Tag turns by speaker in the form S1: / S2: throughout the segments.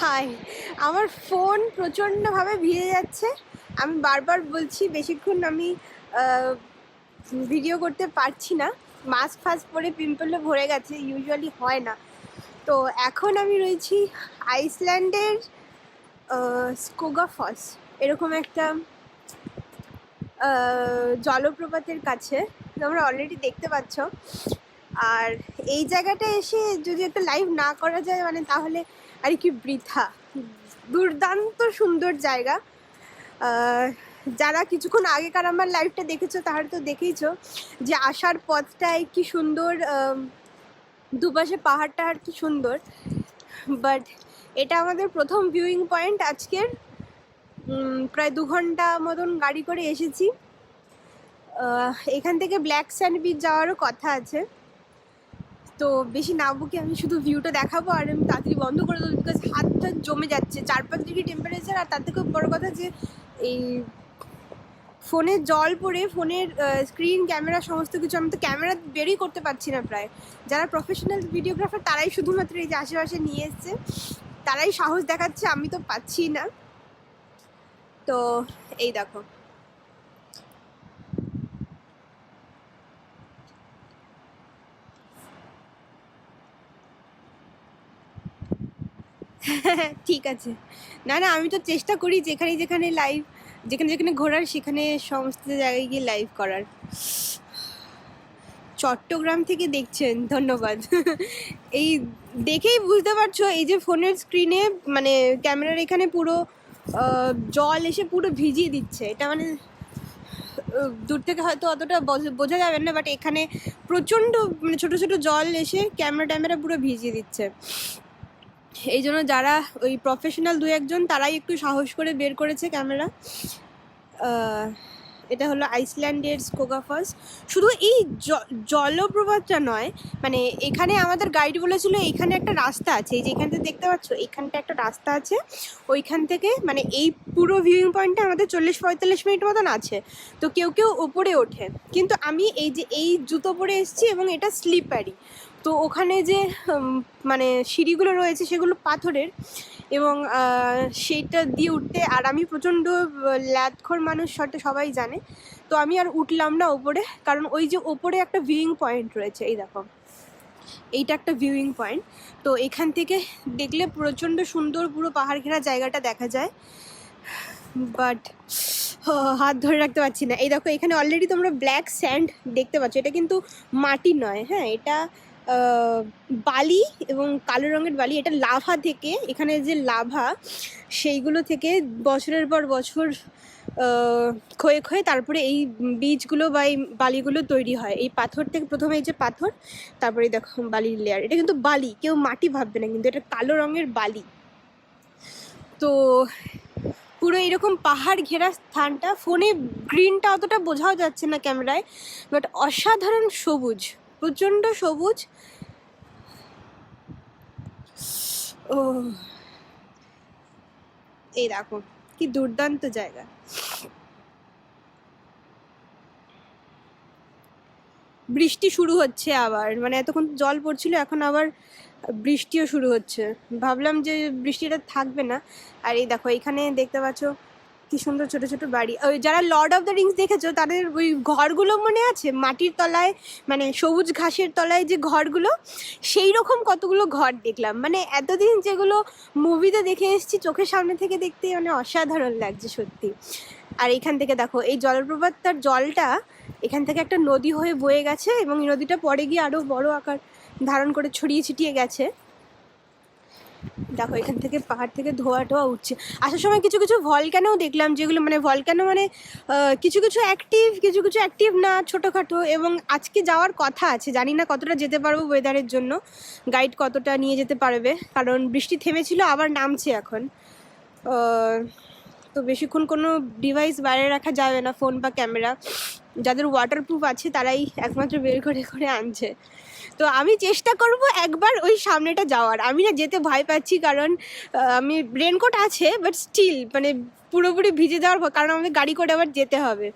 S1: High, আমার phone প্রচণ্ডভাবে ভিজে যাচ্ছে। আমি বারবার বলছি বেশিক্ষণ আমি ভিডিও করতে পারছি না। মাস্ক ফাস্ক পরে পিম্পলে ভরে গেছে, ইউজুয়ালি হয় না। তো এখন আমি রয়েছি আইসল্যান্ডের স্কোগাফস এরকম একটা জলপ্রপাতের কাছে, তোমরা অলরেডি দেখতে পাচ্ছ। আর এই জায়গাটা এসে যদি একটা লাইভ না করা যায় মানে তাহলে আর কি বৃথা। দুর্দান্ত সুন্দর জায়গা। যারা কিছুক্ষণ আগেকার আমার লাইভটা দেখেছো তারা তো দেখেইছো যে আসার পথটায় কি সুন্দর, দুপাশে পাহাড় টাহাড় কি সুন্দর। বাট এটা আমাদের প্রথম ভিউইং পয়েন্ট আজকের। প্রায় 2 ঘন্টা মতন গাড়ি করে এসেছি। এখান থেকে ব্ল্যাক স্যান্ড বিচ যাওয়ারও কথা আছে। তো বেশি না বকে আমি শুধু ভিউটা দেখাবো আর আমি তাড়াতাড়ি বন্ধ করে দেবো, বিকজ হাতটা জমে যাচ্ছে। 4-5 ডিগ্রি টেম্পারেচার। আর তার থেকে বড় কথা যে এই ফোনে জল পড়ে ফোনের স্ক্রিন ক্যামেরা সমস্ত কিছু, আমি তো ক্যামেরা বেরই করতে পারছি না প্রায়। যারা প্রফেশনাল ভিডিওগ্রাফার তারাই শুধুমাত্র এই যে আশেপাশে নিয়ে এসছে, তারাই সাহস দেখাচ্ছে, আমি তো পাচ্ছি না। তো এই দেখো, ঠিক আছে। না না, আমি তো চেষ্টা করি যেখানে যেখানে লাইভ, যেখানে যেখানে ঘোরার সেখানে সমস্ত জায়গায় গিয়ে লাইভ করার। চট্টগ্রাম থেকে দেখছেন, ধন্যবাদ। এই দেখেই বুঝতে পারছো এই যে ফোনের স্ক্রিনে মানে ক্যামেরার এখানে পুরো জল এসে পুরো ভিজিয়ে দিচ্ছে। এটা মানে দূর থেকে হয়তো অতটা বোঝা যাবে না, বাট এখানে প্রচণ্ড মানে ছোটো ছোটো জল এসে ক্যামেরা পুরো ভিজিয়ে দিচ্ছে। এই জন্য যারা ওই প্রফেশনাল 2-1 জন তারাই একটু সাহস করে বের করেছে ক্যামেরা। এটা হলো আইসল্যান্ডের স্কোগাফস। শুধু এই জলপ্রপাতটা নয়, মানে এখানে আমাদের গাইড বলেছিল এইখানে একটা রাস্তা আছে, এই যে এখান থেকে দেখতে পাচ্ছ এইখানটা একটা রাস্তা আছে, ওইখান থেকে মানে এই পুরো ভিউইং পয়েন্টটা আমাদের 40-45 মিনিট মতন আছে। তো কেউ কেউ ওপরে ওঠে, কিন্তু আমি এই যে এই জুতো পরে এসেছি এবং এটা স্লিপারি। তো ওখানে যে মানে সিঁড়িগুলো রয়েছে সেগুলো পাথরের, এবং সেইটা দিয়ে উঠতে, আর আমি প্রচণ্ড ল্যাদখোর মানুষ সেটা সবাই জানে। তো আমি আর উঠলাম না ওপরে, কারণ ওই যে ওপরে একটা ভিউইং পয়েন্ট রয়েছে, এই দেখো এইটা একটা ভিউইং পয়েন্ট। তো এখান থেকে দেখলে প্রচণ্ড সুন্দর পুরো পাহাড় ঘেরা জায়গাটা দেখা যায়। বাট হাত ধরে রাখতে পারছি না। এই দেখো এখানে অলরেডি তোমরা ব্ল্যাক স্যান্ড দেখতে পাচ্ছ, এটা কিন্তু মাটি নয়, হ্যাঁ এটা বালি এবং কালো রঙের বালি। এটা লাভা থেকে, এখানে যে লাভা সেইগুলো থেকে বছরের পর বছর ক্ষয়ে ক্ষয়ে তারপরে এই বীজগুলো বা এই বালিগুলো তৈরি হয়। এই পাথর থেকে প্রথমে এই যে পাথর, তারপরে দেখো বালির লেয়ার। এটা কিন্তু বালি, কেউ মাটি ভাববে না, কিন্তু এটা কালো রঙের বালি। তো পুরো এরকম পাহাড় ঘেরা স্থানটা, ফোনে গ্রিনটা অতটা বোঝাও যাচ্ছে না ক্যামেরায়, বাট অসাধারণ সবুজ, প্রচণ্ড সবুজ। ও এই দেখো কি দুর্দান্ত জায়গা। বৃষ্টি শুরু হচ্ছে আবার, মানে এতক্ষণ জল পড়ছিল, এখন আবার বৃষ্টিও শুরু হচ্ছে। ভাবলাম যে বৃষ্টিটা থাকবে না। আর এই দেখো এখানে দেখতে পাচ্ছ কি সুন্দর ছোট ছোট বাড়ি। ওই যারা লর্ড অফ দ্য রিংস দেখেছো তাদের ওই ঘরগুলো মনে আছে, মাটির তলায় মানে সবুজ ঘাসের তলায় যে ঘরগুলো, সেই রকম কতগুলো ঘর দেখলাম। মানে এতদিন যেগুলো মুভিতে দেখে এসেছি চোখের সামনে থেকে দেখতে মানে অসাধারণ লাগছে সত্যি। আর এখান থেকে দেখো এই জলপ্রপাতটার জলটা এখান থেকে একটা নদী হয়ে বয়ে গেছে, এবং এই নদীটা পরে গিয়ে আরও বড় আকার ধারণ করে ছড়িয়ে ছিটিয়ে গেছে। দেখো এখান থেকে পাহাড় থেকে ধোয়া টোয়া উঠছে। আসার সময় কিছু কিছু ভলক্যানোও দেখলাম, যেগুলো মানে ভলক্যানো মানে কিছু কিছু অ্যাক্টিভ, কিছু কিছু অ্যাক্টিভ না, ছোটোখাটো। এবং আজকে যাওয়ার কথা আছে, জানি না কতটা যেতে পারবো ওয়েদারের জন্য, গাইড কতটা নিয়ে যেতে পারবে, কারণ বৃষ্টি থেমেছিল আবার নামছে এখন। তো বেশিক্ষণ কোনো ডিভাইস বাইরে রাখা যাবে না, ফোন বা ক্যামেরা। যাদের ওয়াটারপ্রুফ আছে তারাই একমাত্র বের করে করে আনছে। তো আমি চেষ্টা করব একবার ওই সামনেটা যাওয়ার। আমি না যেতে ভয় পাচ্ছি, কারণ আমি রেনকোট আছে, বাট স্টিল মানে পুরোপুরি ভিজে যাওয়ার, কারণ আমাদের গাড়ি করে আবার যেতে হবে।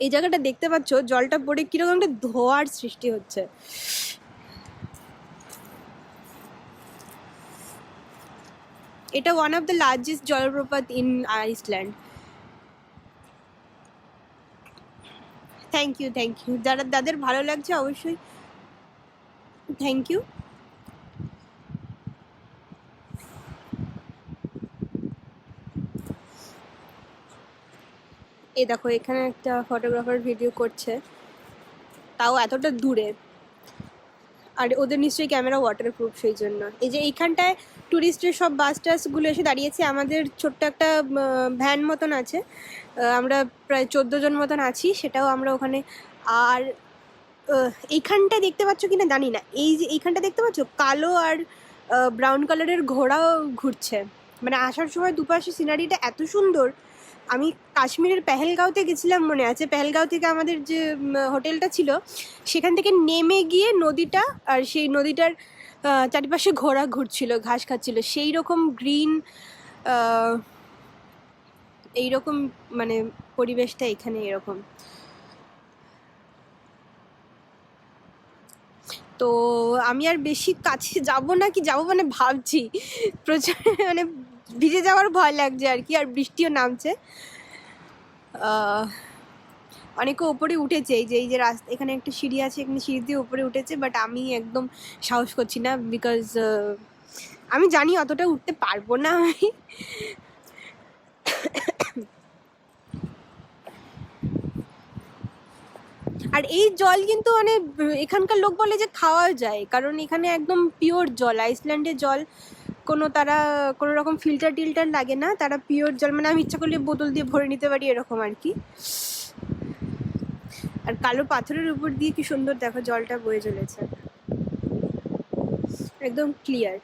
S1: এই জায়গাটা দেখতে পাচ্ছ জলটা পড়ে কীরকম একটা ধোঁয়ার সৃষ্টি হচ্ছে। এটা ওয়ান অফ দ্য লার্জেস্ট জলপ্রপাত ইন আইসল্যান্ড। থ্যাংক ইউ, যাদের ভালো লাগছে অবশ্যই থ্যাংক ইউ। এই দেখো এখানে একটা ফটোগ্রাফার ভিডিও করছে, তাও এতটা দূরে, আর ওদের নিশ্চয়ই ক্যামেরা ওয়াটারপ্রুফ, সেই জন্য। এই যে এইখানটায় ট্যুরিস্টের সব বাস টাসগুলো এসে দাঁড়িয়েছে, আমাদের ছোট্ট একটা ভ্যান মতন আছে, আমরা প্রায় 14 জন মতন আছি, সেটাও আমরা ওখানে। আর এইখানটায় দেখতে পাচ্ছ কিনা জানি না, এই যে এইখানটা দেখতে পাচ্ছ কালো আর ব্রাউন কালারের ঘোড়াও ঘুরছে, মানে আসার সময় দুপাশে সিনারিটা এত সুন্দর। আমি কাশ্মীরের পেহেলগাঁওতে গেছিলাম, মনে আছে? পেহেলগাঁও থেকে আমাদের যে হোটেলটা ছিল, সেখান থেকে নেমে গিয়ে নদীটা, আর সেই নদীটার চারিপাশে ঘোড়া ঘুরছিল, ঘাস খাচ্ছিল, সেই রকম গ্রিন, এইরকম মানে পরিবেশটা এখানে এরকম। তো আমি আর বেশি কাছে যাব না, কি যাবো মানে ভাবছি, প্রচুর মানে ভিজে যাওয়ার ভয় লাগছে আর কি, আর বৃষ্টিও নামছে। অনেকে ওপরে উঠেছে, এই যে রাস্তা, এখানে একটা সিঁড়ি আছে, এখানে সিঁড়ি দিয়ে উপরে উঠেছে, বাট আমি একদম সাহস করছি না, বিকজ আমি জানি অতটা উঠতে পারবো না আমি। আর এই জল কিন্তু মানে এখানকার লোক বলে যে খাওয়া যায়, কারণ এখানে একদম পিওর জল, আইসল্যান্ডের জল, তারা কোনো রকম ফিল্টার টিল্টার লাগে না, তারা পিওর জল, মানে আমি ইচ্ছা করলে বোতল দিয়ে ভরে নিতে পারি, এরকম আর কি। আর কালো পাথরের উপর দিয়ে কি সুন্দর দেখো জলটা বয়ে চলেছে, একদম ক্লিয়ার।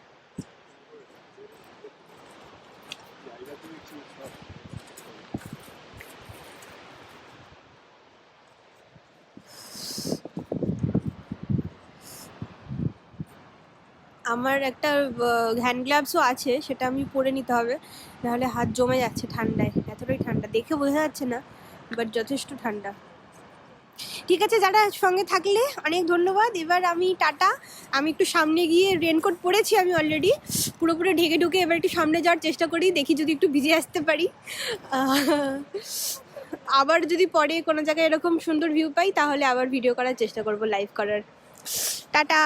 S1: আমার একটা হ্যান্ড গ্লাভসও আছে, সেটা আমি পরে নিতে হবে, নাহলে হাত জমে যাচ্ছে ঠান্ডায়, এতটাই ঠান্ডা, দেখে বোঝা যাচ্ছে না, বাট যথেষ্ট ঠান্ডা। ঠিক আছে, যারা সঙ্গে থাকলে অনেক ধন্যবাদ। এবার আমি টাটা, আমি একটু সামনে গিয়ে, রেনকোট পরেছি আমি অলরেডি, পুরোপুরি ঢেকে ঢুকে এবার একটু সামনে যাওয়ার চেষ্টা করি, দেখি যদি একটু ভিজে আসতে পারি। আবার যদি পরে কোনো জায়গায় এরকম সুন্দর ভিউ পাই, তাহলে আবার ভিডিও করার চেষ্টা করব, লাইভ করার। টাটা।